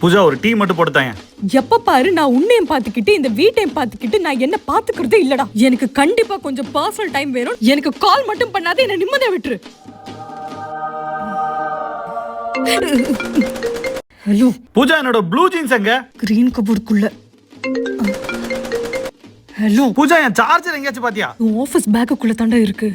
பூஜா ஒரு டீ மட்டும் போட்டுத்தாங்க. எப்ப பாரு நான் உன்னையும் பாத்துக்கிட்டு இந்த வீட்டையும் பாத்துக்கிட்டு நான் என்ன பாத்துக்கிறதே இல்லடா. எனக்கு கண்டிப்பா கொஞ்சம் பர்சனல் டைம் வேணும். எனக்கு கால் மட்டும் பண்ணாத, என்ன நிம்மதியா விட்டுரு. ஹலோ பூஜா, என்னோட ப்ளூ ஜீன்ஸ் எங்க? கிரீன் கபோர்டுக்குள்ள. ஹலோ பூஜா, என் சார்ஜர் எங்கேயாச்சும் பாத்தியா? ஆபீஸ் பேக்குக்குள்ள தாண்டா இருக்கு.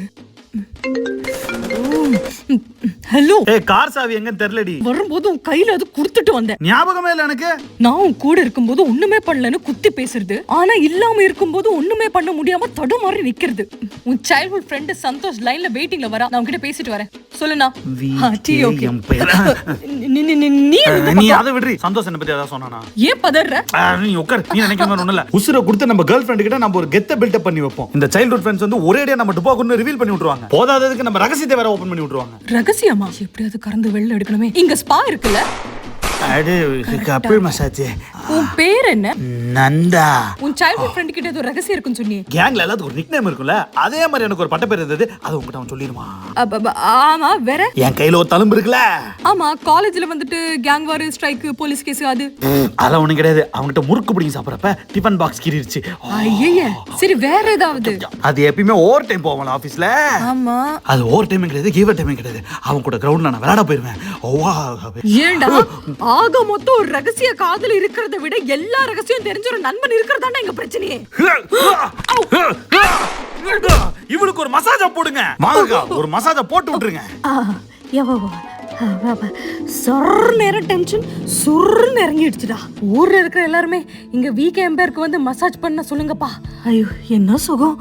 ஹலோ ஏய், கார் சாவி எங்கன்னு தெரியலடி. வரும்போது உன் கையில அது குடுத்துட்டு வந்தேன். ஞாபகமே இல்ல எனக்கு. நான் உன் கூட இருக்கும்போது ஒண்ணுமே பண்ணலன்னு குத்தி பேசுறது, ஆனா இல்லாம இருக்கும்போது ஒண்ணுமே பண்ண முடியாம தடுமாறி நிக்கிறது. உன் சைல்ட்ஹுட் ஃப்ரெண்ட் சந்தோஷ் லைன்ல வெயிட்டிங்ல வரா. நான் உன்கிட்ட பேசிட்டு வரேன். சொல்லுண்ணா. நீ அதை விடுறி. சந்தோஷ் என்ன பத்தி ஏதாவது சொன்னானா? ஏன் பதற? நீ உட்கார். நீ நினைக்கிற மாதிரி ஒண்ணும் இல்ல. உசுரை கொடுத்து நம்ம கேர்ள் ஃப்ரெண்ட் கிட்ட நம்ம ஒரு கெத்த பில்டப் பண்ணி வைப்போம். இந்த சைல்ட்ஹுட் ஃப்ரெண்ட்ஸ் வந்து ஒரேடியா நம்ம டுபாக்குன்னு ரிவீல் பண்ணி விட்டுருவாங்க. போதாததுக்கு நம்ம ரகசியத்தை வேற ஓபன் பண்ணி விட்டுருவாங்க. ரகசியமா? எப்படியாவது கறந்து வெளில எடுக்கணுமே. இங்க ஸ்பா இருக்குல்ல? அது கப்பிள் மசாஜ். உன் பேர் என்ன? நந்தா. உன் சைல்ட்ஹுட் ஃப்ரெண்ட் கிட்ட ஏதோ ரகசியம் இருக்குன்னு சொன்னீ. கேங்ல எல்லாத்துக்கும் ஒரு நிக்நேம் இருக்கும்ல, அதே மாதிரி எனக்கு ஒரு பட்ட பேர் இருந்தது. அது உன்கிட்ட அவன் சொல்லிடுமா? ஆமா, வேற? என் கையில ஒரு தழும்பு இருக்குல்ல. ஆமா, காலேஜ்ல வந்துட்டு gang war, strike, police case அது. அதெல்லாம் ஒண்ணும் கிடையாது. அவன்கிட்ட முறுக்கு பிடிங்கி சாப்பிடறப்ப டிஃபன் பாக்ஸ் கீறிடுச்சு. ஐயே, சரி வேற ஏதாவது? அது எப்பயுமே ஓவர் டைம் போவாங்க ஆபீஸ்ல. ஆமா, அது ஓவர் டைம் கிடையாது, கிவர் டைம் கிடையாது. அவன் கூட கிரவுண்ட்ல நான் விளையாட போயிருவேன். ஏண்டா ஆக மொத்தம் ஒரு ரகசிய காதல் இருக்கிறத விட எல்லா ரகசியம் தெரிஞ்ச ஒரு நண்பன் இருக்கிறதாண்டா எங்க பிரச்சனையே. இவளுக்கு ஒரு மசாஜா போடுங்க. வாங்க, ஒரு மசாஜா போட்டு விட்டுருங்க. நேரம் டென்ஷன் சுர்ன்னு இறங்கிடுச்சுடா. ஊர்ல இருக்கிற எல்லாருமே இங்க வீக் எம்பேருக்கு வந்து மசாஜ் பண்ண சொல்லுங்கப்பா. ஐயோ, என்ன சுகம்.